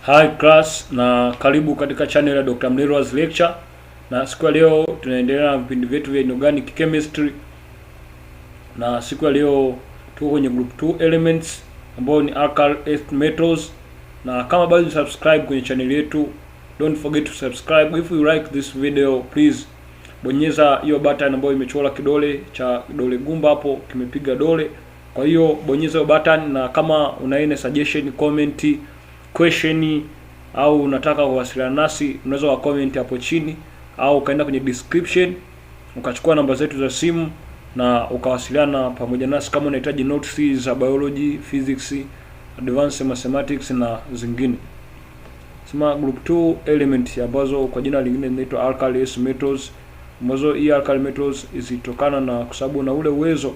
Hi class, na karibu katika channel ya Dr. Mlelwa's lecture. Na siku ya leo tunaendelea na vipindi vyetu vya inorganic chemistry. Na siku ya leo tuko kwenye group 2 elements ambao ni alkyl earth metals. Na kama bado subscribe kwenye channel yetu, don't forget to subscribe. If you like this video, please bonyeza hiyo button ambayo imechora kidole cha dole gumba hapo kimepiga dole. Kwa hiyo bonyeza hiyo button, na kama una any suggestion, comment, question au unataka kuwasiliana nasi, unaweza comment hapo chini au ukaenda kwenye description ukachukua namba zetu za simu na ukawasiliana pamoja nasi kama unahitaji notes za biology, physics, advanced mathematics na zingine. Sema group 2 element ambazo kwa jina lingine zinaitwa alkyl earth metals. Mwanzo hii alkyl metals isitokana na kwa sababu na ule uwezo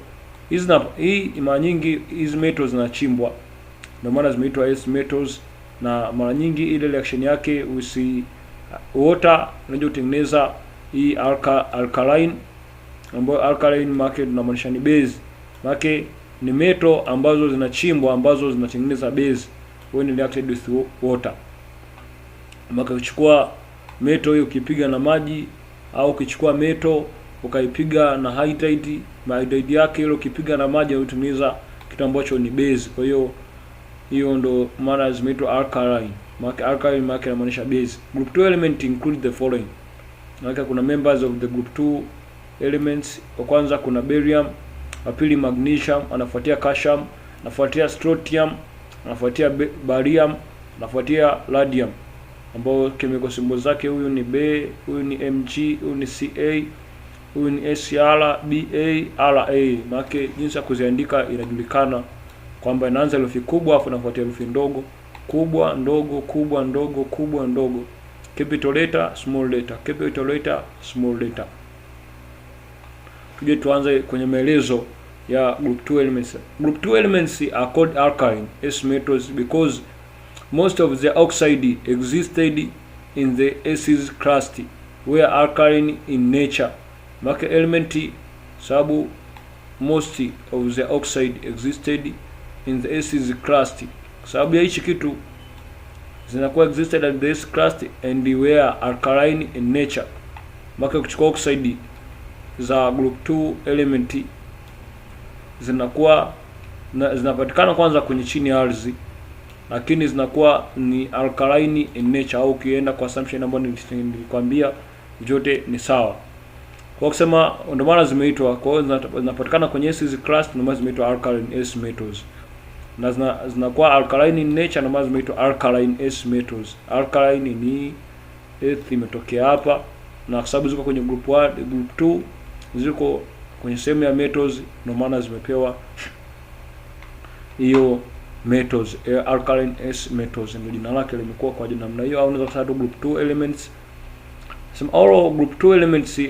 hii mara nyingi hizi metals zinachimbwa, ndio maana zimeitwa earth metals. Na mara nyingi ile reaction yake water unajua kutengeneza hii alkaline, ambayo alkaline market tunamaanisha ni base. Market ni metal ambazo zinachimbwa ambazo zinatengeneza base when reacted with water. Maka ukichukua metal hiyo ukipiga na maji, au ukichukua metal ukaipiga na hydride yake ile ukipiga na maji unatengeneza kitu ambacho ni base. Kwa hiyo ndo maana zimeitwa alkaline. Alkaline maana inamaanisha base. Group 2 element include the following. Maana kuna members of the group 2 elements. Kwa kwanza kuna barium, wa pili magnesium, anafuatia calcium, anafuatia strontium, anafuatia barium, anafuatia radium, ambao chemical symbol zake huyu ni B, huyu ni Mg, huyu ni Ca, huyu ni Cr, Ba, Ra. Maana jinsi ya kuziandika inajulikana kwamba inaanza herufi kubwa afu inafuatia herufi ndogo, kubwa ndogo, kubwa ndogo, kubwa ndogo, capital letter, small letter, capital letter, small letter. Tuje tuanze kwenye maelezo ya group 2 elements. Group 2 elements are called alkaline earth metals because most of the oxide existed in the acid crust were alkaline in nature. Maka element sababu most of the oxide existed in the acid crust, sababu ya hichi kitu zinakuwa existed at the acid crust and were alkaline in nature. Maka kuchukua oxide za group 2 element zinakuwa zinapatikana kwanza kwenye chini ya ardhi, lakini zinakuwa ni alkaline in nature, au ukienda kwa assumption ambayo nilikwambia zote ni sawa. Kwa kusema ndio maana zimeitwa, kwa hiyo zinapatikana kwenye acid crust, ndio maana zimeitwa alkaline earth metals. Na zinakuwa alkaline in nature, ndio maana zimeitwa alkaline earth metals. Alkaline ni earth imetokea hapa, na kwa sababu ziko kwenye group 1, group 2 ziko kwenye sehemu ya metals, ndio maana zimepewa hiyo metals, alkaline earth metals, ndio jina lake limekuwa kwa jina namna hiyo. Au unaweza kusema group 2 elements. Some all group 2 elements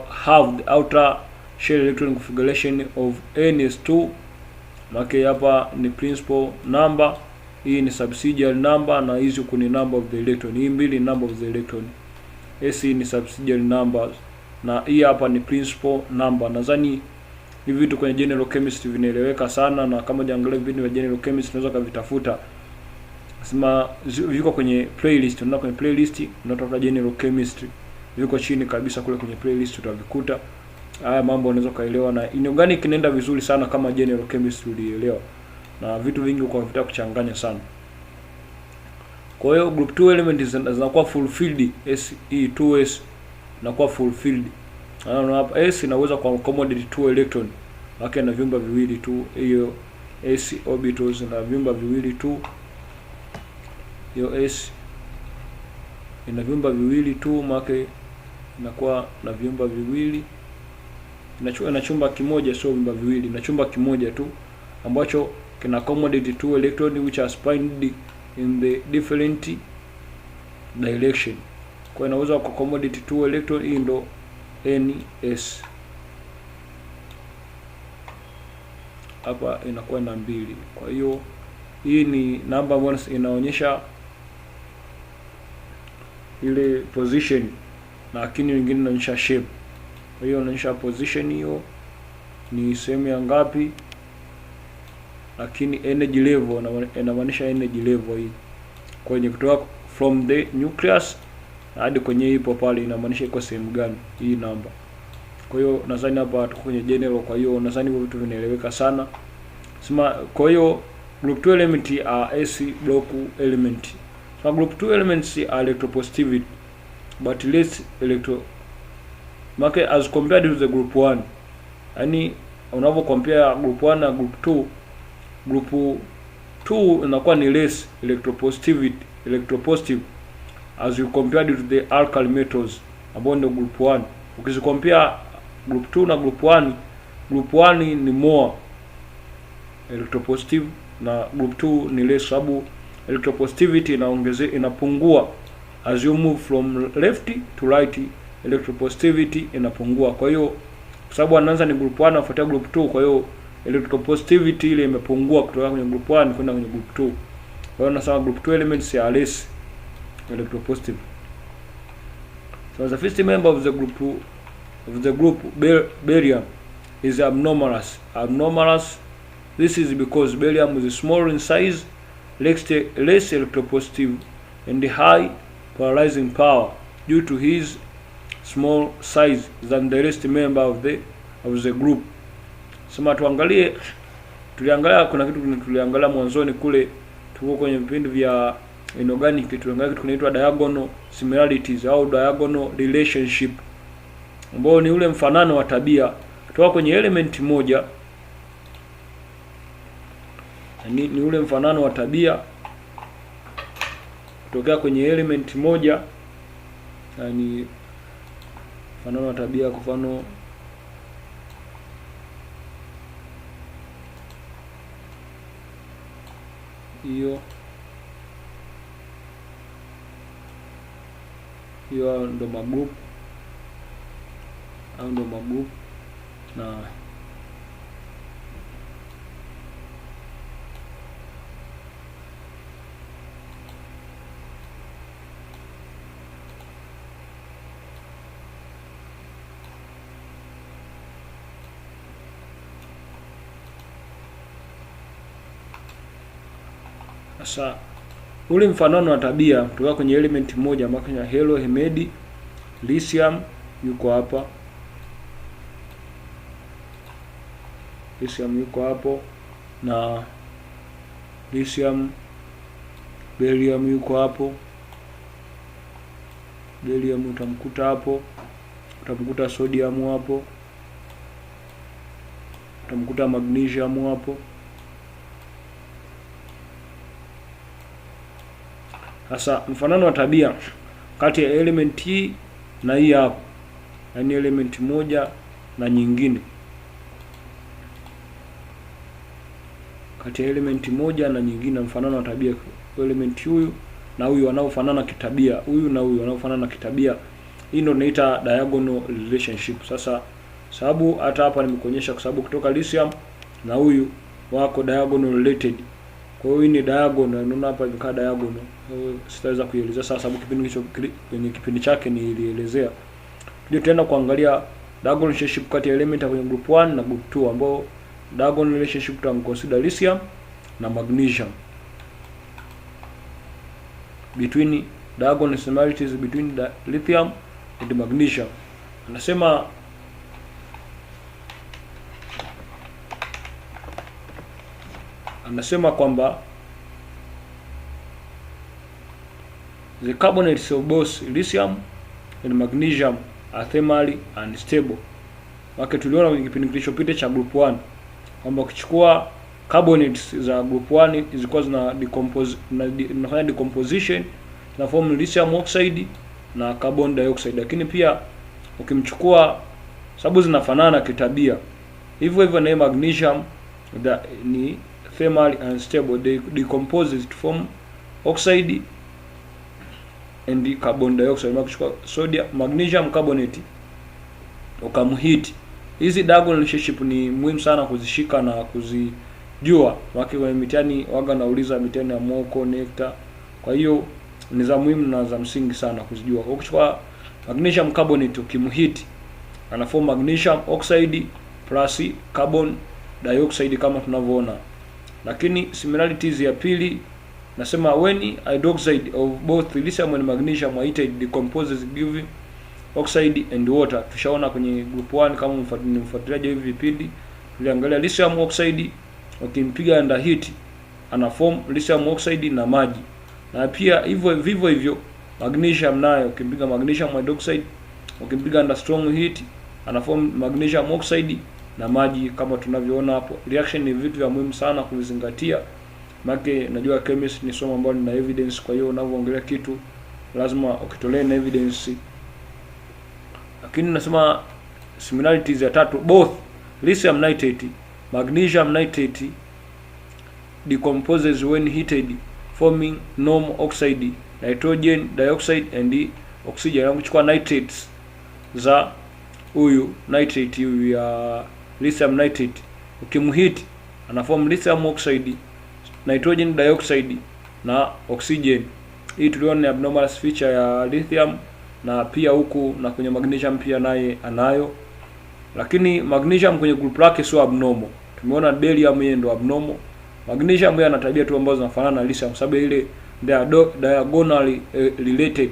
have the outer shell electron configuration of ns2. Maki hapa ni principal number, hii ni subsidiary number, na hizi huko ni number of the electron. Hii mbili number of the electron, S ni subsidiary numbers, na hii hapa ni principal number. Nadhani hivi vitu kwenye general chemistry vinaeleweka sana, na kama unaangalia vitu vya general chemistry unaweza kuvitafuta. Sema viko kwenye playlist, unaenda kwenye playlist unatafuta general chemistry, viko chini kabisa kule kwenye playlist utavikuta. Haya mambo unaweza kaelewa, na inorganic inaenda vizuri sana kama general chemistry ulielewa, na vitu vingi kwa vitaka kuchanganya sana. Kwa hiyo group 2 elements zinakuwa fulfilled, Se2s inakuwa fulfilled. Naona hapa S inaweza kwa accommodate 2 electron, yake na vyumba viwili tu. Hiyo S orbitals na vyumba viwili tu. Hiyo S ina vyumba viwili tu, make inakuwa na vyumba viwili. Na chumba kimoja, sio vyumba viwili, na chumba kimoja tu ambacho kina accommodate 2 electron which are spined in the different direction. Kwa inaweza ku accommodate 2 electron, hii ndo NS. Hapa inakuwa na 2. Kwa hiyo hii ni number ambayo inaonyesha ile position, na lakini nyingine inaonyesha shape. Kwa hiyo inaonyesha position, hiyo ni sehemu ya ngapi, lakini energy level inamaanisha energy level hii. kwenye kutoka from the nucleus hadi kwenye ipo pale, inamaanisha iko sehemu gani hii namba. Kwa hiyo nadhani hapa tuko kwenye general, kwa hiyo nadhani hivyo vitu vinaeleweka sana. Sema kwa hiyo group 2 element are S block element. So group 2 elements are electropositivity but less as compared to the group 1. Yani unavyo compare group 1 na group 2, group 2 inakuwa ni less electropositive as you compared to the alkali metals ambao ndio group 1. Ukizicompare group 2 na group 1, group 1 ni more electropositive na group 2 ni less, sababu electropositivity inapungua as you move from left to right, electropositivity inapungua. Kwa hiyo kwa sababu anaanza ni group 1 afuatia group 2, kwa hiyo electropositivity ile imepungua kutoka kwenye group 1 kwenda kwenye group 2. Kwa hiyo nasema group 2 elements are less electropositive. So the first member of the group barium is abnormalous. This is because barium is small in size, less electropositive and high polarizing power due to his small size than the rest member of the group. Sema tuliangalia kuna kitu tuliangalia mwanzoni kule, tuko kwenye vipindi vya inorganic, tuliangalia kitu kinaitwa diagonal similarities au diagonal relationship, ambao ni ule mfanano wa tabia kutoka kwenye element moja. Ni ule mfanano wa tabia kutokea kwenye element moja, yani mfanano wa tabia kwa mfano hiyo ndo magroup au ndo magroup. Na sasa ule mfanano wa tabia kutoka kwenye element moja, makanya helo hemedi, lithium yuko hapa, lithium yuko hapo, na lithium, barium yuko hapo, barium utamkuta hapo, utamkuta sodium hapo, utamkuta magnesium hapo. Sasa mfanano wa tabia kati ya element hii na hii hapo, yani element moja na nyingine, kati ya element moja na nyingine, mfanano wa tabia element huyu na huyu wanaofanana kitabia, huyu na huyu wanaofanana kitabia. Hii ndio inaita diagonal relationship. Sasa sababu hata hapa nimekuonyesha, kwa sababu kutoka lithium na huyu wako diagonal related. Kwa hiyo hii ni diagonal, unaona hapa imekaa diagonal. Sitaweza kuielezea sasa sababu kwenye kipindi chake nilielezea. Ndio tena kuangalia diagonal relationship kati ya element kwenye group 1 na group 2, ambao diagonal relationship tutamconsider lithium na magnesium. Between diagonal similarities between the lithium and magnesium. Anasema kwamba the carbonates of both lithium and magnesium are thermally unstable. Wake tuliona kwenye kipindi kilichopita cha group 1 kwamba ukichukua carbonates za group 1 zilikuwa zinafanya decomposition na form lithium oxide na carbon dioxide, lakini pia ukimchukua, sababu zinafanana kitabia, hivyo na magnesium ni thermally unstable, they decompose to form oxide and carbon dioxide. Ukichukua sodium magnesium carbonate ukamhit, hizi diagonal relationship ni muhimu sana kuzishika na kuzijua. Wake wa mitihani waga nauliza mitihani ya moko NECTA, kwa hiyo ni za muhimu na za msingi sana kuzijua. Ukichukua magnesium carbonate ukimhit, ana form magnesium oxide plus carbon dioxide kama tunavyoona. Lakini similarities ya pili Nasema when hydroxide of both lithium and magnesium are heated decomposes give oxide and water. Tushaona kwenye group 1 kama mfuatiliaji hivi vipindi tuliangalia lithium oxide ukimpiga under heat ana form lithium oxide na maji. Na pia vivyo hivyo magnesium nayo ukimpiga magnesium hydroxide ukimpiga under strong heat ana form magnesium oxide na maji kama tunavyoona hapo. Reaction ni vitu vya muhimu sana kuvizingatia. Maana najua chemistry ni somo ambalo lina evidence, kwa hiyo unavyoongelea kitu lazima ukitolee na evidence. Lakini nasema similarities ya tatu, both lithium nitrate, magnesium nitrate decomposes when heated forming normal oxide, nitrogen dioxide and oxygen. Na kuchukua nitrates za huyu nitrate huyu ya lithium nitrate ukimheat anaform lithium oxide, nitrogen dioxide na oxygen. Hii tuliona ni abnormal feature ya lithium, na pia huku na kwenye magnesium pia naye anayo. Lakini magnesium kwenye group lake sio abnormal. Tumeona beryllium yeye ndo abnormal. Magnesium yeye ana tabia tu ambazo zinafanana na lithium, sababu ile they are diagonally related.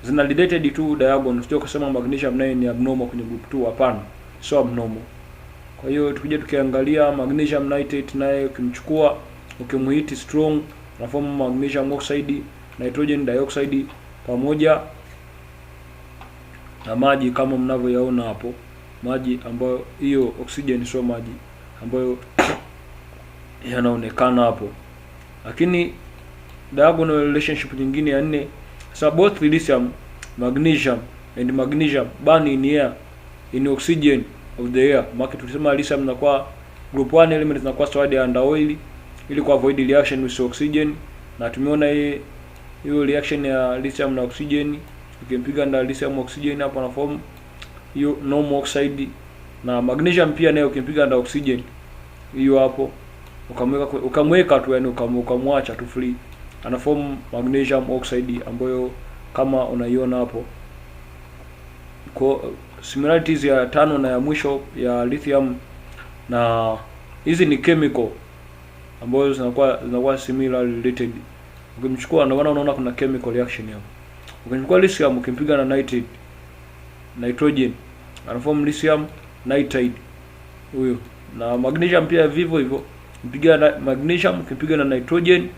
Zina related tu diagonal. Sio kusema magnesium naye ni abnormal kwenye group 2, hapana. Sio abnormal. Kwa hiyo tukija tukiangalia magnesium nitrate naye ukimchukua ukimheat strong na form magnesium oxide, nitrogen dioxide pamoja na maji kama mnavyoyaona hapo. Maji ambayo hiyo oxygen sio maji ambayo yanaonekana hapo. Lakini diagonal relationship nyingine ya 4, so both lithium, magnesium and magnesium burn in air in oxygen of the air. Maana tulisema lithium inakuwa group 1 element zinakuwa stored under oil ili ku avoid reaction with oxygen, na tumeona hiyo reaction ya lithium na oxygen ukimpiga na lithium oxygen hapo na form hiyo normal oxide, na magnesium pia nayo ukimpiga na oxygen hiyo hapo ukamweka tu, yani ukamwacha tu free, ana form magnesium oxide ambayo kama unaiona hapo. Kwa similarities ya 5 na ya mwisho ya lithium, na hizi ni chemical ambazo zinakuwa similar related. Ukimchukua ndio maana unaona kuna chemical reaction hapo. Ukimchukua lithium ukimpiga na nitrate, nitrogen anaform lithium nitride huyo, na magnesium pia vivyo hivyo, mpiga na magnesium ukimpiga na nitrogen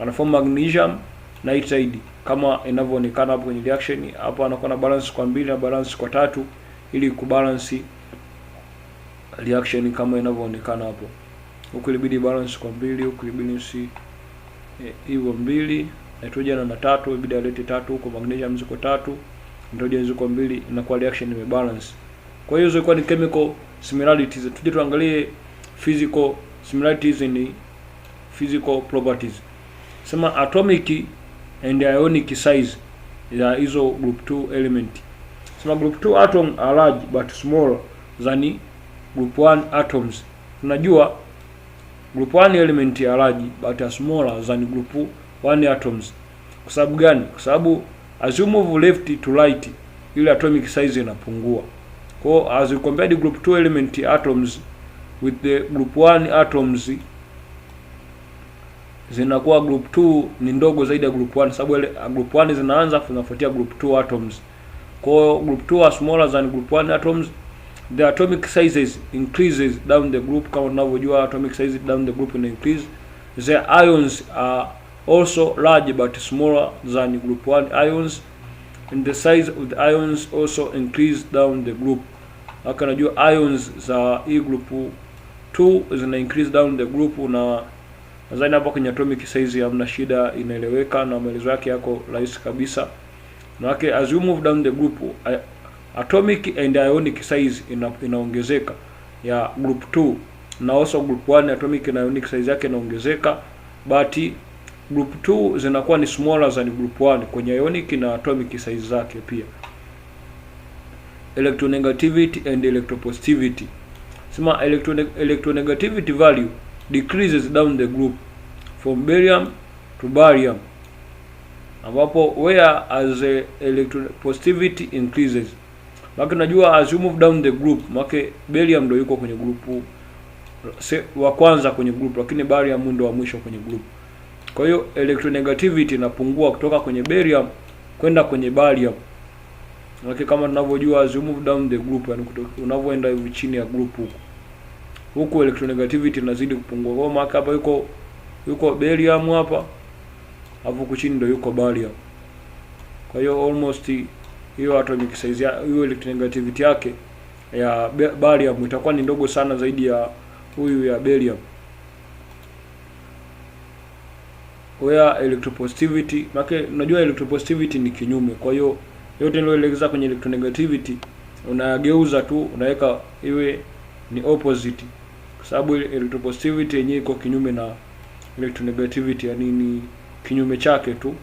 anaform magnesium nitride kama inavyoonekana hapo kwenye reaction. Hapo anakuwa na balance kwa 2 na balance kwa 3 ili kubalance reaction kama inavyoonekana hapo. Huko ilibidi balance kwa 2, huko ilibidi hivyo 2, nitrogen na 3 ilibidi alete 3, huko magnesium ziko 3, nitrogen ziko 2, inakuwa reaction imebalance. Kwa hiyo zilikuwa ni chemical similarities. Tuje tuangalie physical similarities ni physical properties. Sema atomic and ionic size ya hizo group 2 element. Sema group 2 atom are large but smaller than group 1 atoms. Tunajua group 1 element are large but are smaller than group 1 atoms. Kwa sababu gani? Kwa sababu as you move left to right ile atomic size inapungua. Kwa as you compare the group 2 element atoms with the group 1 atoms, zinakuwa group 2 ni ndogo zaidi ya group 1, sababu ile group 1 zinaanza kufuatia group 2 atoms. Kwa group 2 are smaller than group 1 atoms. The atomic sizes increases down the group. Kama tunavyojua atomic size down the group ina increase. The ions are also large but smaller than group 1 ions, and the size of the ions also increase down the group. Haka najua ions za hii group 2 zina increase down the group, na nadhani hapo kwenye atomic size hamna shida, inaeleweka na maelezo yake yako rahisi kabisa. Na wake as you move down the group atomic and ionic size inaongezeka ya group 2, na also group 1 atomic na ionic size yake inaongezeka, but group 2 zinakuwa ni smaller than group 1 kwenye ionic na atomic size zake pia. Electronegativity and electropositivity. Sema electronegativity value decreases down the group from barium to barium, ambapo where as electropositivity increases. Maka najua as you move down the group, maka barium ndio yuko kwenye group wa kwanza kwenye group, lakini barium ndio wa mwisho kwenye group. Kwa hiyo electronegativity inapungua kutoka kwenye barium kwenda kwenye barium. Lakini kama tunavyojua, as you move down the group, yani unavyoenda hivi chini ya group huku electronegativity inazidi kupungua. Kwa maana hapa yuko barium hapa, hapo chini ndio yuko barium. Kwa hiyo almost hiyo atomic size ya hiyo electronegativity yake ya barium itakuwa ni ndogo sana zaidi ya huyu ya barium. Where electropositivity, maana unajua electropositivity ni kinyume. Kwa hiyo yote nilioelekeza kwenye electronegativity unageuza tu, unaweka iwe ni opposite, kwa sababu electropositivity yenyewe iko kinyume na electronegativity, yani ni kinyume chake tu.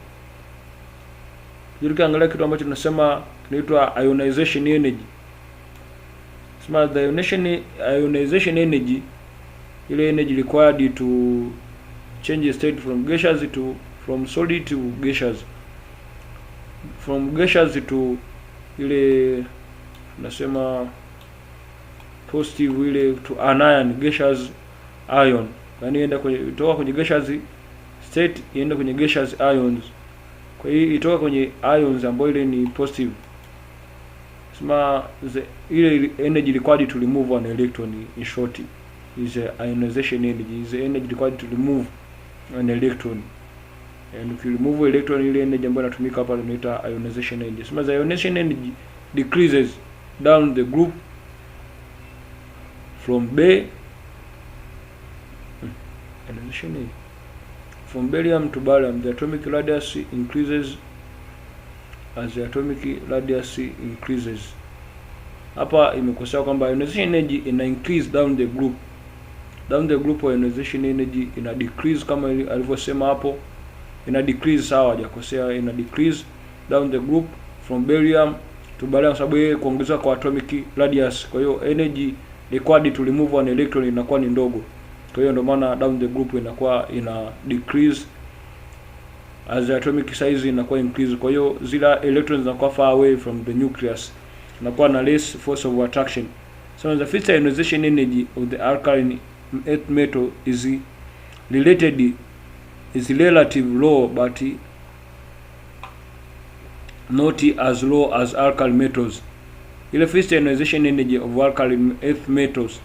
Tukiangalia kitu ambacho tunasema kinaitwa ionization energy. Sema the ionization energy, ile energy required to change state from solid to gaseous, from gaseous to ile tunasema positive, ile to anion, gaseous ion, yani ienda kutoka kwenye gaseous state ienda kwenye gaseous ions. Kwa hiyo itoka kwenye ions ambayo ile ni positive. Sema ile energy required to remove an electron, in short, is ionization energy, is the energy required to remove an electron. And if you remove electron, ile energy ambayo inatumika hapa tunaita ionization energy. Sema the ionization energy decreases down the group from barium to barium. The atomic radius increases as the atomic radius increases. Hapa imekosea kwamba ionization energy ina increase down the group. Down the group of ionization energy ina decrease, kama alivyosema hapo, ina decrease, sawa, hajakosea, ina decrease down the group from barium to barium, sababu yeye kuongezeka kwa atomic radius. Kwa hiyo energy required to remove an electron inakuwa ni ndogo. Kwa hiyo ndio maana down the group inakuwa ina decrease as the atomic size inakuwa increase. Kwa hiyo zile electrons zinakuwa far away from the nucleus, inakuwa na less force of attraction. So the fixed ionization energy of the alkaline earth metal is relatively low, but not as low as alkali metals. Ile fixed ionization energy of alkaline earth metals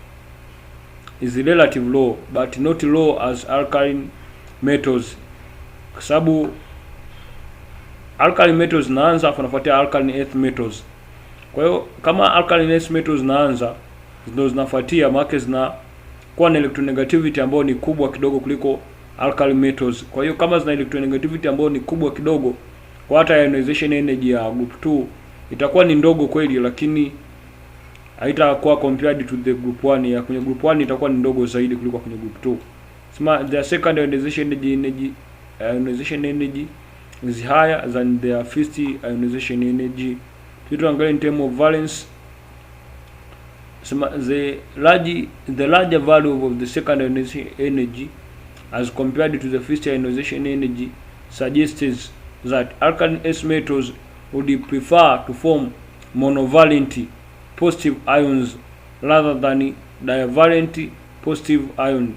is relatively low, but not low as alkaline metals, kwa sababu alkaline metals naanza kunafuatia alkaline earth metals. Kwa hiyo kama alkaline earth metals naanza ndio zinafuatia, maana zina kwa na electronegativity ambayo ni kubwa kidogo kuliko alkaline metals. Kwa hiyo kama zina electronegativity ambayo ni kubwa kidogo, kwa hata ionization energy ya group 2 itakuwa ni ndogo kweli, lakini haitakuwa compared to the group 1. Ya kwenye group 1 itakuwa ni ndogo zaidi kuliko kwenye group 2. Sema the second ionization energy is higher than the first ionization energy. Tuangalie in terms of valence. Sema the larger value of the second ionization energy as compared to the first ionization energy suggests that alkaline earth metals would prefer to form monovalent positive ions rather than divalent positive ion.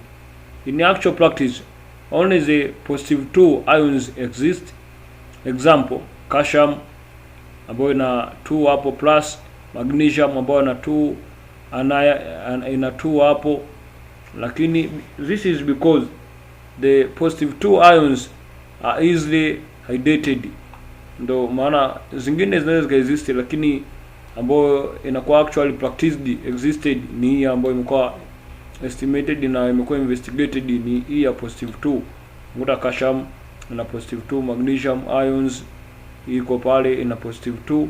In actual practice, only the positive 2 ions exist. Example, calcium ambayo ina 2 hapo plus magnesium ambayo ina 2 ina 2 hapo, lakini this is because the positive 2 ions are easily hydrated. Ndo maana zingine zinaweza exist, lakini ambayo inakuwa actually practiced existed ni hii ambayo imekuwa estimated na imekuwa investigated, ni hii ya positive 2. Nguta calcium ina positive 2, magnesium ions iko pale ina positive 2.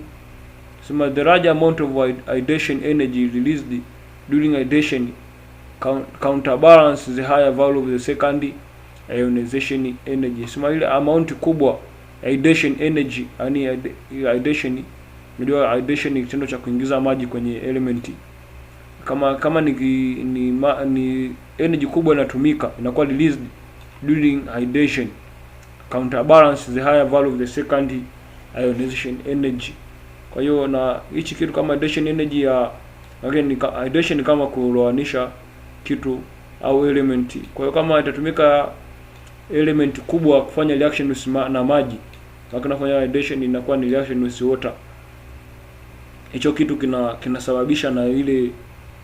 Sema the large amount of hydration energy released during hydration counterbalance the higher value of the second ionization energy. Sema ile amount kubwa hydration energy, yani hydration, ndio hydration ni kitendo cha kuingiza maji kwenye element. Kama ni energy kubwa inatumika, inakuwa released during hydration, counterbalance the higher value of the second ionization energy. Kwa hiyo na hichi kitu kama hydration energy ya again, hydration ni kama kuloanisha kitu au element. Kwa hiyo kama itatumika element kubwa kufanya reaction na maji, wakati unafanya ionization inakuwa ni reaction with water. Hicho kitu kinasababisha na ile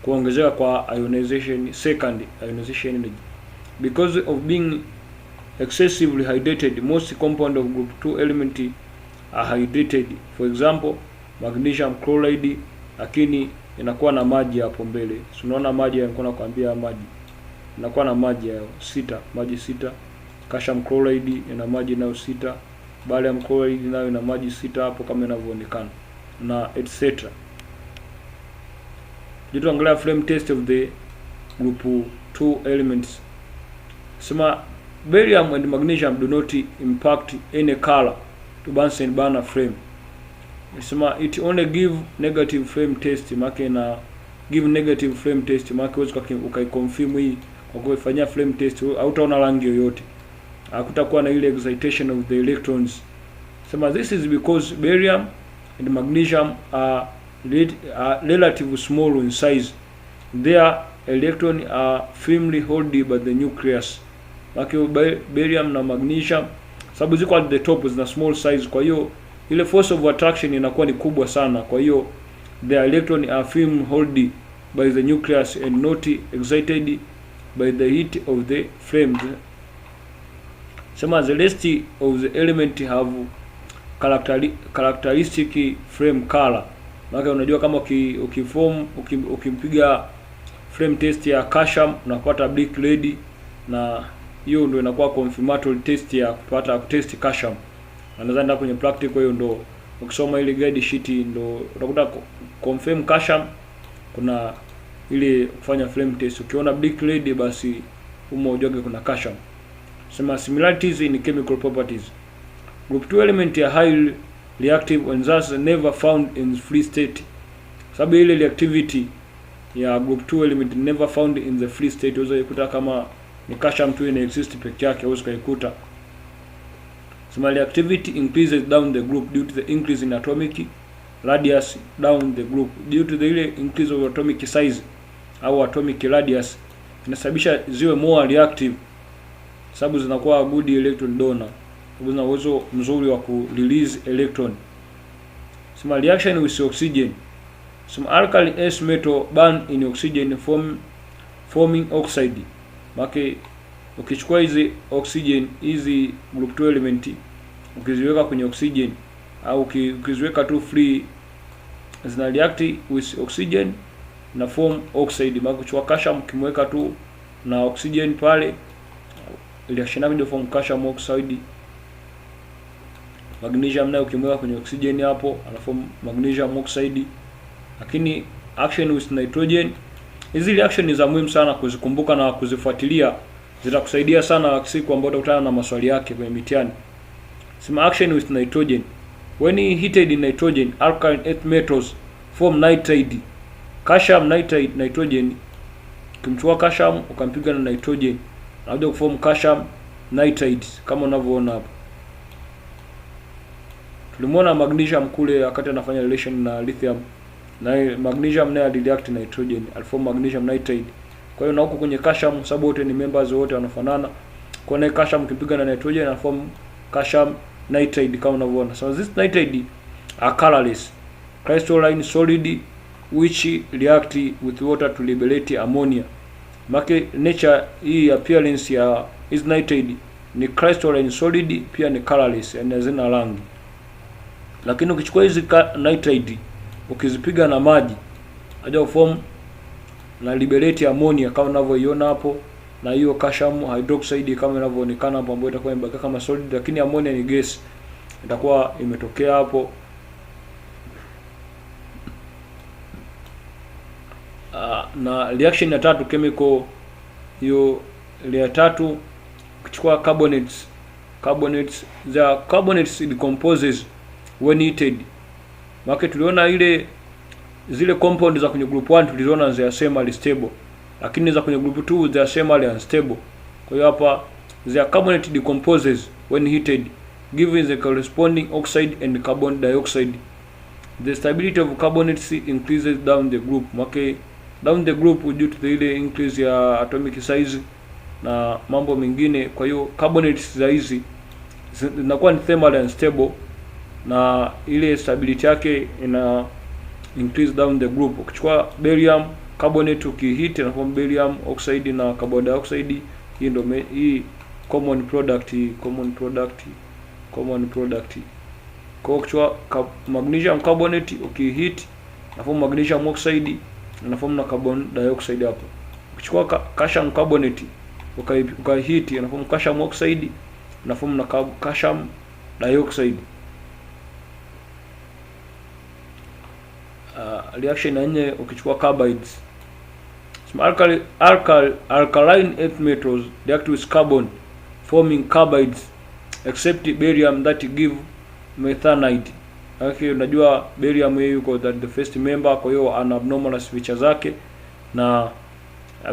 kuongezeka kwa ionization energy. Because of being excessively hydrated, most compound of group 2 element are hydrated. For example, magnesium chloride, lakini inakuwa na maji hapo mbele. Unaona maji yanakuwa nakwambia maji. Inakuwa na maji hayo 6, maji 6. Calcium chloride ina maji nayo 6. Barium chloride nayo ina maji 6 hapo kama inavyoonekana. Na etc. Jitu angalia flame test of the group 2 elements. Sema barium and magnesium do not impact any color to Bunsen burner flame. Sema it only give negative flame test, make na give negative flame test, make uweze ukaiconfirm hii kwa kufanyia flame test hautaona rangi yoyote, hakutakuwa na ile excitation of the electrons. Sema this is because barium and magnesium are relatively small in size. Their electrons are firmly held by the nucleus. Make barium na magnesium sababu ziko at the top zina small size, kwa hiyo ile force of attraction inakuwa ni kubwa sana, kwa hiyo the electron are firmly held by the nucleus and not excited by the heat of the flame. Sema the rest of the element have characteristic flame color. Maana unajua kama ukimpiga flame test ya calcium unapata black red, na hiyo ndio inakuwa confirmatory test ya kupata test calcium. Anaweza kwenye practical, hiyo ndio ukisoma ile guide sheet ndio utakuta confirm calcium, kuna ile kufanya flame test. Ukiona black red basi humo ujoge kuna calcium. Sema similarities in chemical properties. Group 2 element are highly reactive and thus never found in free state. Sababu ile reactivity ya group 2 element never found in the free state. Unaweza kukuta kama ni calcium tu ina exist peke yake, unaweza kuikuta. Sema reactivity increases down the group due to the increase in atomic radius down the group. Due to the ile increase of atomic size au atomic radius inasababisha ziwe more reactive, sababu zinakuwa good electron donor, sababu zina uwezo mzuri wa ku release electron. Sema reaction with oxygen. Some alkali S metal burn in oxygen forming oxide. Make ukichukua hizi oxygen, hizi group 2 element ukiziweka kwenye oxygen au ukiziweka tu free, zina react with oxygen na form oxide. Make kuchukua calcium kimweka tu na oxygen pale, reaction yake ndio form calcium oxide. Magnesium nayo ukimweka kwenye oxygen hapo anaform magnesium oxide. Lakini action with nitrogen, hizi reaction ni za muhimu sana kuzikumbuka na kuzifuatilia, zitakusaidia sana siku ambayo utakutana na maswali yake kwenye mitihani. Sema action with nitrogen. When heated in nitrogen, alkaline earth metals form nitride. Calcium nitride, nitrogen. Ukimchukua calcium ukampiga na nitrogen, anakuja kuform calcium nitride kama unavyoona hapo. Tulimwona magnesium kule wakati anafanya relation na lithium, na magnesium nayo react nitrogen, aliform magnesium nitride. Kwa hiyo na huko kwenye calcium, sababu wote ni members, wote wanafanana, kwa hiyo calcium ukipiga na nitrogen na form calcium nitride kama unavyoona. So this nitride are colorless crystalline solid which react with water to liberate ammonia. Make nature hii appearance ya is nitride ni crystalline solid, pia ni colorless, yani hazina rangi. Lakini ukichukua hizi nitride ukizipiga na maji aje form na liberate ammonia kama unavyoiona hapo, na hiyo calcium hydroxide kama inavyoonekana hapo, ambayo itakuwa imebaki kama solid, lakini ammonia ni gas, itakuwa imetokea hapo. Na reaction ya tatu chemical, hiyo ile ya tatu ukichukua carbonates, the carbonates decomposes when heated. Maana tuliona ile zile compound za kwenye group 1 tuliziona za semi stable, lakini za kwenye group 2 za semi unstable. Kwa hiyo hapa the carbonate decomposes when heated, giving the corresponding oxide and carbon dioxide. The stability of carbonates increases down the group. Maana down the group due to the ile increase ya atomic size na mambo mengine. Kwa hiyo carbonates za hizi zinakuwa ni thermally unstable, na ile stability yake ina increase down the group. Ukichukua barium carbonate ukihit na form barium oxide na carbon dioxide. Hii ndio hii common product. Kwa ukichukua magnesium carbonate ukihit na form magnesium oxide na form na carbon dioxide hapo. Ukichukua calcium carbonate ukahit na form calcium oxide na form na calcium dioxide. Reaction ya nne, ukichukua carbides, alkaline earth metals react with carbon forming carbides except barium that give methanide. Okay, unajua barium yeye yuko the first member, kwa hiyo ana abnormal features zake, na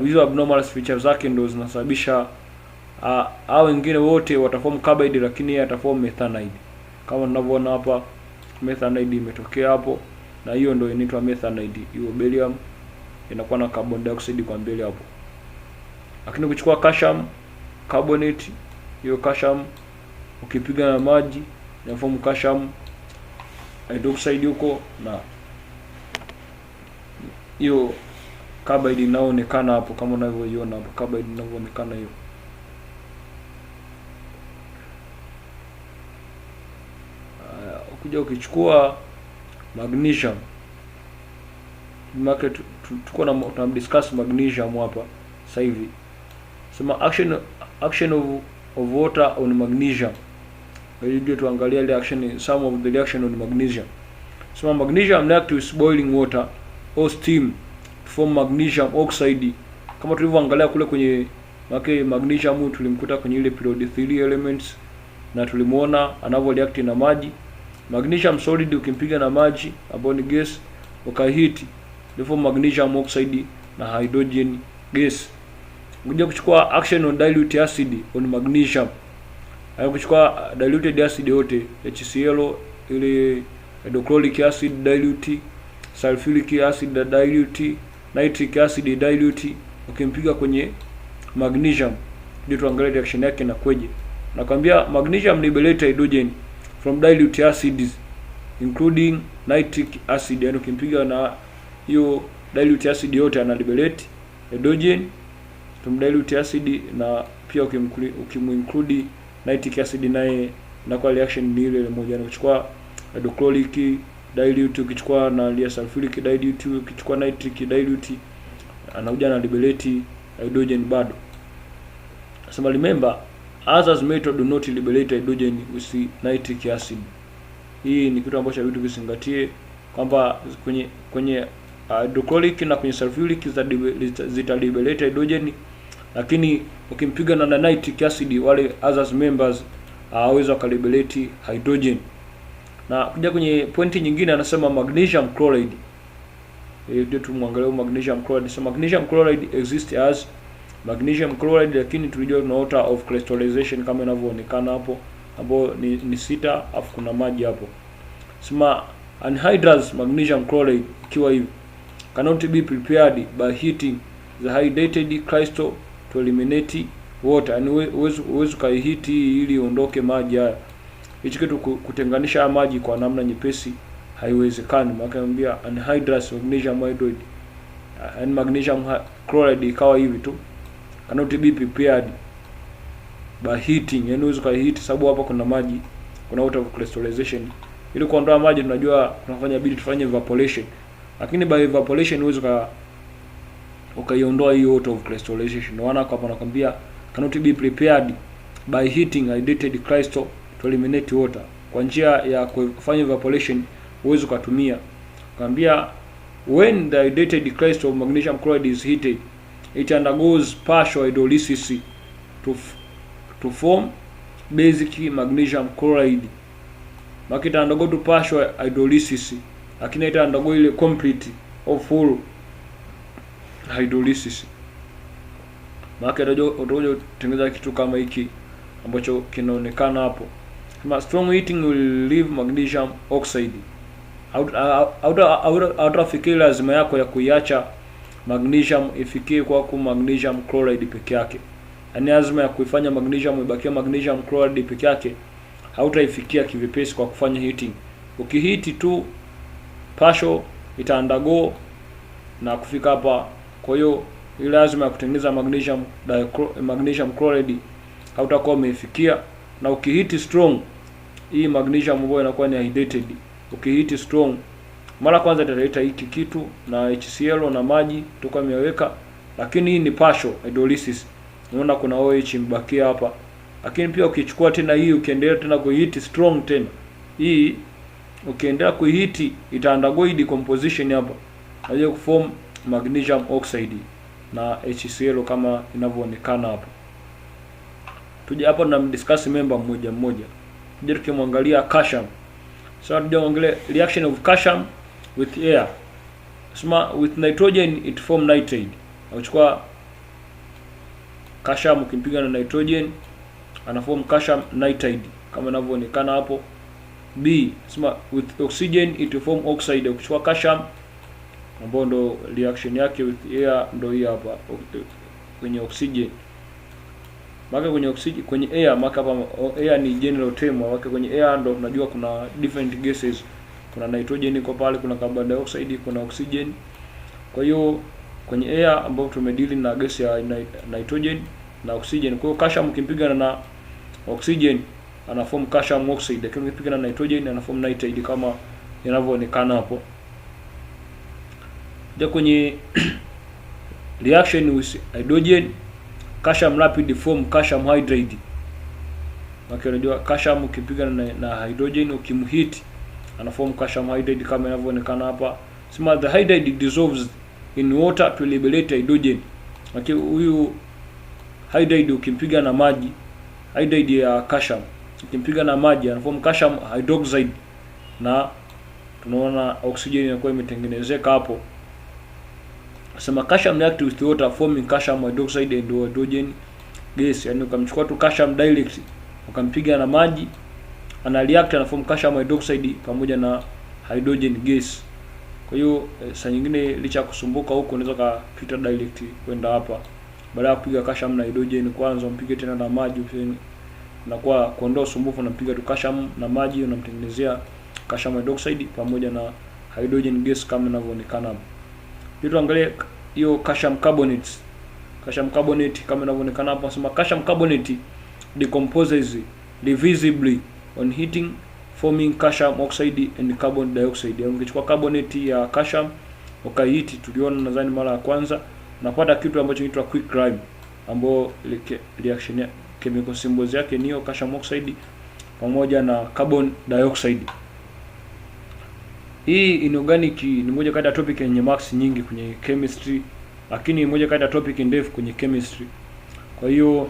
hizo abnormal features zake ndio zinasababisha hao wengine wote wataform carbide, lakini yeye ataform methanide. Kama tunavyoona hapa, methanide imetokea hapo, na hiyo ndio inaitwa methanide. Hiyo barium inakuwa na carbon dioxide kwa mbele hapo. Lakini ukichukua calcium carbonate, hiyo calcium ukipiga na maji na form calcium hydroxide huko, na hiyo carbide inaonekana hapo kama unavyoiona hapo, carbide inavyoonekana hiyo. Ukija ukichukua magnesium, tuko na discuss magnesium hapa sasa hivi. Sema action of water on magnesium. Ili tuangalia reaction, some of the reaction on magnesium. Sema magnesium react with boiling water or steam to form magnesium oxide. Kama tulivyoangalia kule kwenye magnesium tulimkuta kwenye ile period 3 elements, na tulimuona anavyo react na maji. Magnesium solid ukimpiga na maji ambao ni gas ukahiti form magnesium oxide na hydrogen gas. Ngoja kuchukua action on dilute acid on magnesium. Hayo kuchukua diluted acid yote, HCl, ile hydrochloric acid dilute, sulfuric acid dilute, nitric acid dilute, ukimpiga kwenye magnesium ndio tuangalie reaction yake na kweje. Nakwambia magnesium liberate hydrogen from dilute acids including nitric acid. Yani ukimpiga na hiyo dilute acid yote ana liberate hydrogen from dilute acid, na pia ukimuinclude nitric acid naye na kwa reaction ni ile moja. Na kuchukua hydrochloric dilute, ukichukua na sulfuric dilute, ukichukua nitric dilute, anakuja na liberate hydrogen bado. So remember, others method do not liberate hydrogen with nitric acid. Hii ni kitu ambacho vitu visingatie kwamba kwenye hydrochloric na kwenye sulfuric zita liberate hydrogen, lakini ukimpiga na nitric acid wale others members hawaweza kaliberate hydrogen. Na kuja kwenye pointi nyingine anasema magnesium chloride. Ndio tumwangalie magnesium chloride. So magnesium chloride exists as magnesium chloride, lakini tulijua na water of crystallization kama inavyoonekana hapo, ambapo ni 6 afu kuna maji hapo. Sema anhydrous magnesium chloride ikiwa hivi cannot be prepared by heating the hydrated crystal to eliminate water. Yani uwezo kaihiti ili ondoke maji haya. Hichi kitu kutenganisha maji kwa namna nyepesi haiwezekani. Maana anhydrous magnesium hydride and magnesium chloride ikawa hivi tu, cannot be prepared by heating. Yani uwezo kaihiti sababu hapa kuna maji, kuna water of crystallization. Ili kuondoa maji tunajua tunafanya bidii tufanye evaporation, lakini by evaporation uwezo ukaiondoa hiyo water of crystallization. Wana hapa nakwambia cannot be prepared by heating hydrated crystal to eliminate water. Kwa njia ya kufanya evaporation uwezo kutumia. Kwambia when the hydrated crystal of magnesium chloride is heated, it undergoes partial hydrolysis to form basic magnesium chloride. Makita undergo to partial hydrolysis, lakini ita undergo ile complete or full hydrolysis. Makita ndio tengeneza kitu kama hiki ambacho kinaonekana hapo. Kama strong heating will leave magnesium oxide. Hautafikia lazima yako ya kuiacha magnesium ifikie kwa magnesium chloride peke yake. yani azma ya kuifanya magnesium ibakie magnesium chloride peke yake, hautaifikia kivipesi kwa kufanya heating. Ukihiti tu partial ita undergo na kufika hapa. Kwa hiyo ile azma ya kutengeneza magnesium chloride hautakuwa umeifikia. Na ukihiti strong, hii magnesium ambayo inakuwa ni hydrated, ukihiti strong, mara kwanza italeta hiki kitu na HCl na maji toka imeweka, lakini hii ni partial hydrolysis. Unaona kuna OH imebakia hapa. Lakini pia ukichukua tena hii ukiendelea tena kuhiti strong tena, hii ukiendelea kuhiti ita undergo decomposition hapa, haja kuform magnesium oxide na HCl kama inavyoonekana hapa. Tuje hapo na discuss member mmoja mmoja. Tuje tukimwangalia calcium. So tunaangalia reaction of calcium with air. Sema with nitrogen it form nitrate. Uchukua calcium ukimpiga na nitrogen anaform calcium nitride kama inavyoonekana hapo. B, sema with oxygen it form oxide. Ukichukua calcium ambayo ndo reaction yake with air ndo hii hapa kwenye oxygen. Maka kwenye oxygen, kwenye air, maka hapa air ni general term, maka kwenye air ndo tunajua kuna different gases. Kuna nitrogen iko pale, kuna carbon dioxide, kuna oxygen. Kwa hiyo kwenye air ambapo tumedili na gesi ya nitrogen na oxygen. Kwa hiyo calcium ukimpiga na oxygen anaform calcium oxide, lakini ukipiga na nitrogen anaform nitride kama inavyoonekana hapo. Ndio kwenye reaction with hydrogen, calcium rapid form calcium hydride. Maka unajua calcium ukipiga na hydrogen ukimhit anaform calcium hydride kama inavyoonekana hapa. Sema the hydride dissolves in water to liberate hydrogen. Maka huyu hydride ukimpiga na maji, hydride ya calcium ukimpiga na maji anaform calcium hydroxide, na tunaona oxygen inakuwa imetengenezeka hapo. Sema calcium react with water forming calcium hydroxide and hydrogen gas. Yani ukamchukua tu calcium direct ukampiga na maji ana react na form calcium hydroxide pamoja na hydrogen gas. Kwa hiyo saa nyingine licha kusumbuka huko unaweza kupita direct kwenda hapa, baada ya kupiga calcium na hydrogen kwanza umpige tena na maji, na kwa kuondoa usumbufu unampiga tu calcium na maji unamtengenezea calcium hydroxide pamoja na hydrogen gas kama inavyoonekana hapo. Hilo angalia hiyo calcium carbonates. Calcium carbonate kama inavyoonekana hapo, nasema calcium carbonate decomposes revisibly on heating forming calcium oxide and carbon dioxide. Yani ukichukua carbonate ya calcium ukaihiti, tuliona nadhani mara ya kwanza, unapata kitu ambacho kinaitwa quick lime, ambapo reaction ya chemical symbols yake ni calcium oxide pamoja na carbon dioxide. Hii inorganic ni moja kati ya topic yenye marks nyingi kwenye chemistry, lakini moja kati ya topic ndefu kwenye chemistry. Kwa hiyo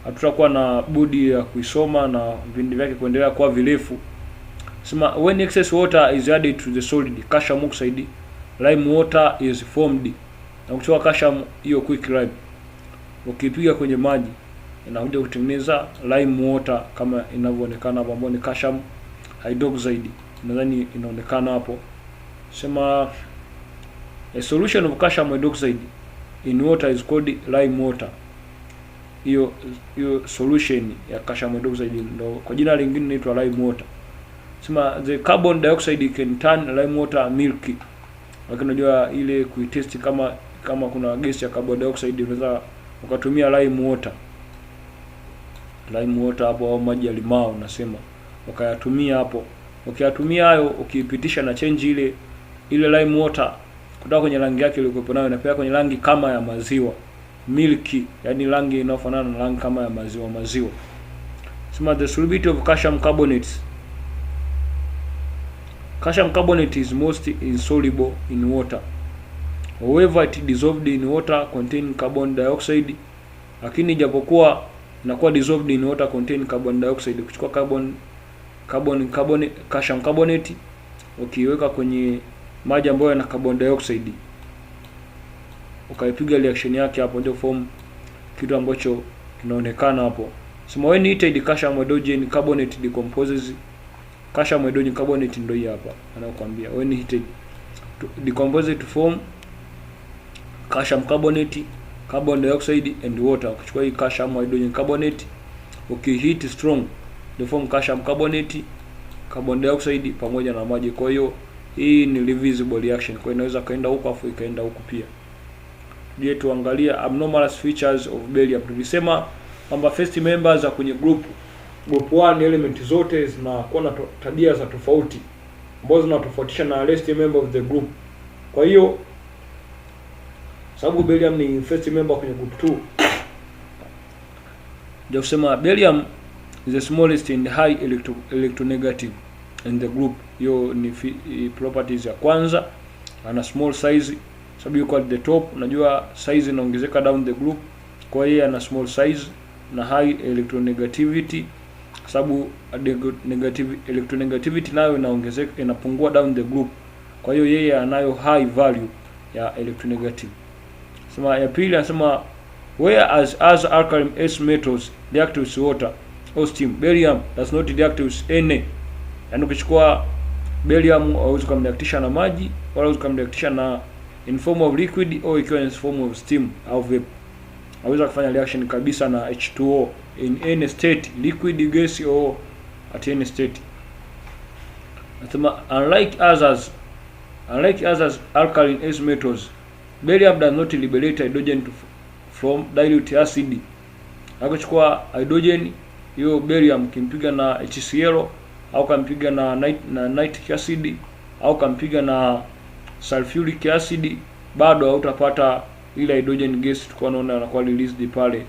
hatutakuwa na budi ya kuisoma na vipindi vyake kuendelea kwa virefu. Sema when excess water is added to the solid calcium oxide, lime water is formed. Na kuchukua calcium hiyo quick lime ukipiga kwenye maji inakuja kutengeneza lime water kama inavyoonekana hapo, ambapo ni calcium hydroxide. Nadhani inaonekana hapo. Sema a solution of calcium hydroxide in water is called lime water. Hiyo solution ya calcium hydroxide ndo kwa jina lingine inaitwa lime water. Sema the carbon dioxide can turn lime water milky. Lakini unajua ile kuitest kama kuna gesi ya carbon dioxide unaweza ukatumia lime water. Lime water hapo au maji ya limao unasema ukayatumia hapo. Ukiyatumia hayo ukiipitisha na change ile lime water kutoka kwenye rangi yake iliyokuwa nayo inapeleka kwenye rangi kama ya maziwa, milky, yani rangi inayofanana na rangi kama ya maziwa. Sema the solubility of calcium carbonates. Calcium carbonate is most insoluble in water. However, it dissolved in water contain carbon dioxide. Lakini japokuwa inakuwa dissolved in water contain carbon dioxide, kuchukua calcium carbonate ukiweka kwenye maji ambayo yana carbon dioxide ukaipiga reaction yake hapo, ndio form kitu ambacho kinaonekana hapo. Sema when heated calcium hydrogen carbonate decomposes. Calcium hydrogen carbonate ndio hii hapa anakuambia when heated decomposes to form calcium carbonate. carbon dioxide and water. Ukichukua hii calcium hydrogen carbonate ukihit strong they form calcium carbonate, carbon dioxide pamoja na maji. Kwa hiyo hii ni reversible reaction, kwa hiyo inaweza kaenda huko afu ikaenda huko pia. Je, tuangalia abnormalous features of barium. Tulisema kwamba first members za kwenye group 1 element zote zinakuwa na tabia za tofauti ambazo zinatofautisha na last member of the group. Kwa hiyo sababu barium ni first member kwenye group 2, ndio kusema barium is the smallest and high electronegative in the group. Hiyo ni properties ya kwanza, ana small size sababu yuko at the top. Unajua size inaongezeka down the group, kwa hiyo ana small size na high electronegativity sababu electronegativity nayo inaongezeka, inapungua down the group. Kwa hiyo yeye anayo high value ya electronegative. Sema ya pili anasema whereas as alkaline S metals react with water or steam, barium does not react with any. Yaani ukichukua barium hauwezi kumreactisha na maji wala hauwezi kumreactisha na in form of liquid au ikiwa in form of steam au vapor. Hauwezi kufanya reaction kabisa na H2O in any state, liquid, gas or at any state. Nasema unlike others alkaline S metals, barium does not liberate hydrogen from dilute acid. Akichukua hydrogen hiyo barium kimpiga na HCl au kampiga na nitric acid au kampiga na sulfuric acid, bado hautapata ile hydrogen gas tulikuwa tunaona anakuwa released pale,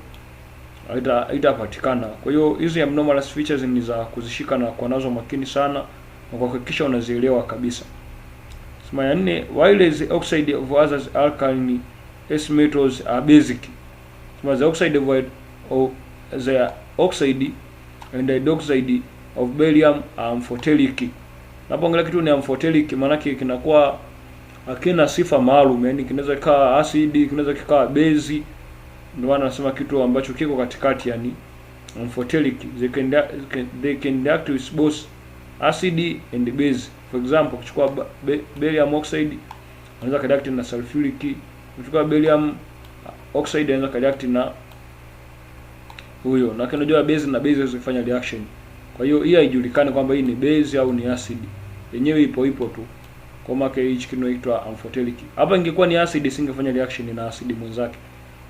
haitapatikana. Kwa hiyo hizi abnormalous features ni za kuzishika na kuwa nazo makini sana na kuhakikisha unazielewa kabisa. Sema ya 4, while the oxide of other alkaline S metals are basic. Sema the oxide and hydroxide of barium are amphoteric. Napoongelea kitu ni amphoteric, maana yake kinakuwa hakina sifa maalum, yani kinaweza kaa acid, kinaweza kikaa base. Ndio maana nasema kitu ambacho kiko katikati, yani amphoteric. They can react with both acid and base. For example, kuchukua barium oxide anaweza react na sulfuric, kuchukua barium oxide anaweza react na huyo, na kinajua base na base zifanya reaction. Kwa hiyo hii haijulikani kwamba hii ni base au ni acid, yenyewe ipo tu. Kwa maana hichi kinaitwa amphoteric. Hapa ingekuwa ni acid isingefanya reaction na acid mwenzake,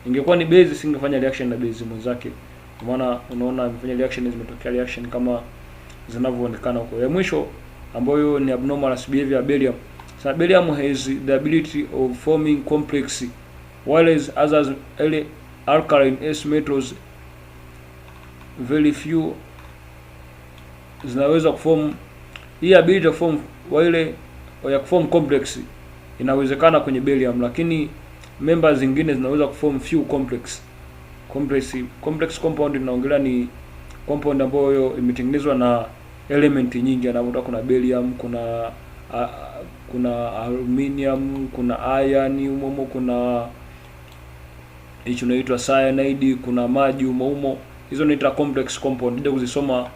ingekuwa ni base isingefanya reaction na base mwenzake. Kwa maana unaona imefanya reaction, zimetokea reaction kama zinavyoonekana huko. Ya mwisho ambayo ni abnormalous behavior ya barium. So barium has the ability of forming complex, whereas others alkaline S metals very few zinaweza kuform. Hii ability of form wale ya kuform complex inawezekana kwenye barium, lakini members zingine zinaweza kuform few complex compound. Inaongelea ni compound ambayo imetengenezwa na element nyingi, anavuta kuna barium, kuna aluminium, kuna iron umo, kuna hicho inaitwa cyanide, kuna maji umo. Hizo ni complex compound. Ndio kuzisoma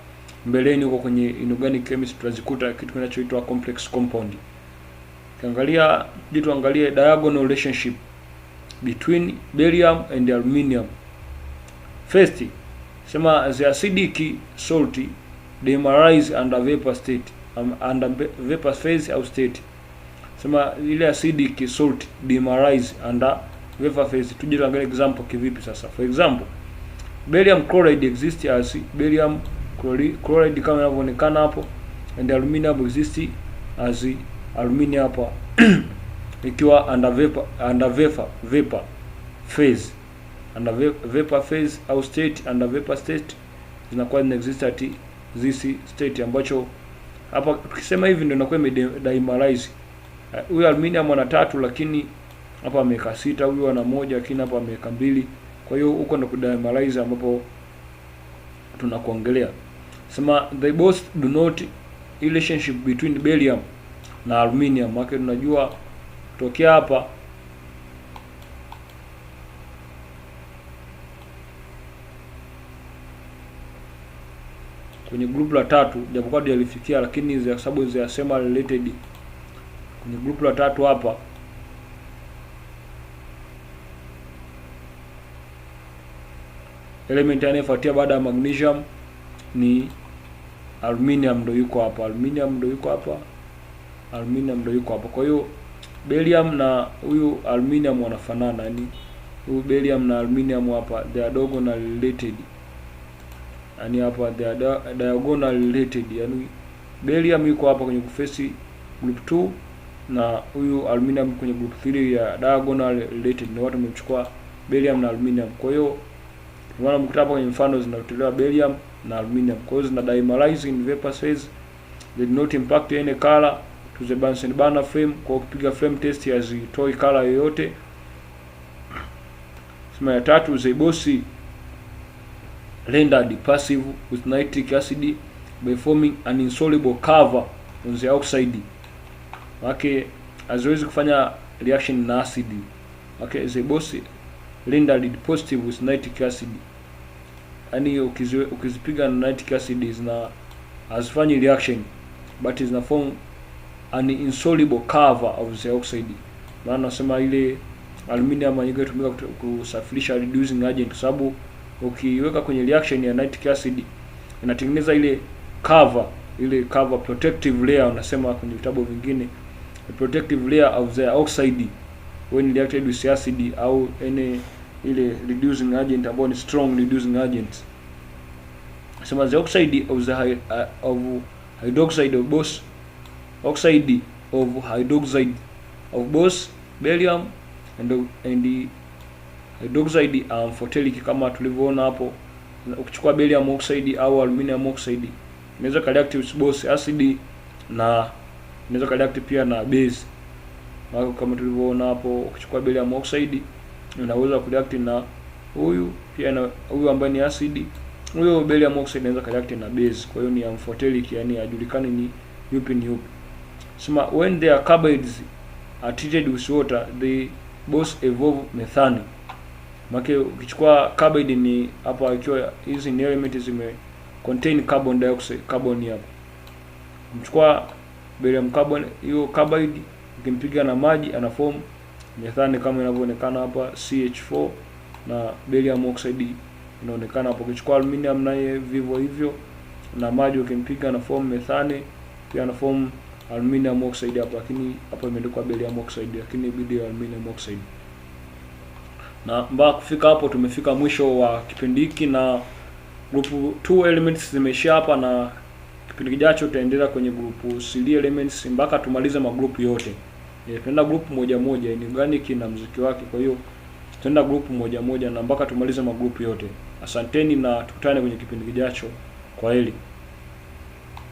mbeleni huko kwenye inorganic chemistry tutazikuta kitu kinachoitwa complex compound. Kiangalia tuangalie diagonal relationship between barium and aluminium. First, sema the acidic salt demerize under vapor state, under vapor phase au state. Sema ile acidic salt demerize under vapor phase. Tuje tuangalie example kivipi sasa. For example, barium chloride exists as barium chloride kama inavyoonekana hapo, and aluminium exists as aluminium hapa ikiwa under vapor phase, under vapor phase au state, under vapor state zinakuwa exist at this state, ambacho hapa tukisema hivi ndio inakuwa dimerize. Huyu aluminium ana 3 lakini hapa ameweka 6, huyu ana 1 lakini hapa ameweka 2. Kwa hiyo huko ndo kudimerize ambapo tunakuongelea. Sema they both do not relationship between barium na aluminium. Maana tunajua tokea hapa kwenye group la 3, japokuwa ndio alifikia, lakini za sababu za sema related kwenye group la 3 hapa element anayefuatia baada ya magnesium ni aluminium, ndo yuko hapa. Aluminium ndo yuko hapa. Kwa hiyo barium na huyu aluminium wanafanana, yani huyu barium na aluminium hapa they are diagonal related. Yani hapa they are diagonal related, yani barium yuko hapa kwenye face group 2 na huyu aluminium kwenye group 3 ya diagonal related. Ni watu wamechukua barium na aluminium. Kwa hiyo tunaona mkuta hapa kwenye mfano zinatolewa barium na aluminium. Kwa hiyo zina dimerize in vapor phase, they do not impact any color to the Bunsen burner flame. Kwa ukipiga flame test hazitoi color yoyote. Sema ya tatu, they both rendered passive with nitric acid by forming an insoluble cover on the oxide. Okay, haziwezi kufanya reaction na acid. Okay, they both rendered positive with nitric acid. Yani ukizipiga na nitric acid zina hazifanyi reaction but zina form an insoluble cover of the oxide. Maana nasema ile aluminium inayotumika kusafirisha reducing agent, kwa sababu ukiweka kwenye reaction ya nitric acid inatengeneza ile cover protective layer, unasema kwenye vitabu vingine a protective layer of the oxide when reacted with acid au any ile reducing agent ambayo ni strong reducing agent. Sema the oxide of the hydroxide of both oxide of hydroxide of both barium and the hydroxide amphoteric, kama tulivyoona hapo. Ukichukua barium oxide au aluminium oxide inaweza react with both acid na inaweza react pia na base. Kama tulivyoona hapo, ukichukua barium oxide inaweza kureact na huyu pia na huyu ambaye ni acid. Huyo barium oxide inaweza react na base, kwa hiyo ni amphoteric, yani hajulikani ni yupi ni yupi. Sema when their carbonates are treated with water they both evolve methane. Maana ukichukua carbide ni hapa, ikiwa hizi ni elements zime contain carbon dioxide, carbon hapa. Mchukua barium carbon, hiyo carbide ukimpiga na maji ana form methane kama inavyoonekana hapa CH4, na barium oxide inaonekana hapo. Ukichukua aluminium naye vivyo hivyo, na maji ukimpiga na form methane pia na form aluminium oxide hapa, lakini hapa imeandikwa barium oxide lakini ibidi aluminium oxide. Na mpaka kufika hapo tumefika mwisho wa kipindi hiki, na group 2 elements zimeisha hapa, na kipindi kijacho tutaendelea kwenye group 3 elements mpaka tumalize magroup yote. Tunaenda group moja, inorganic na muziki wake. Kwa hiyo tutaenda group moja na mpaka tumalize magroup yote. Asanteni na tukutane kwenye kipindi kijacho. Kwaheri.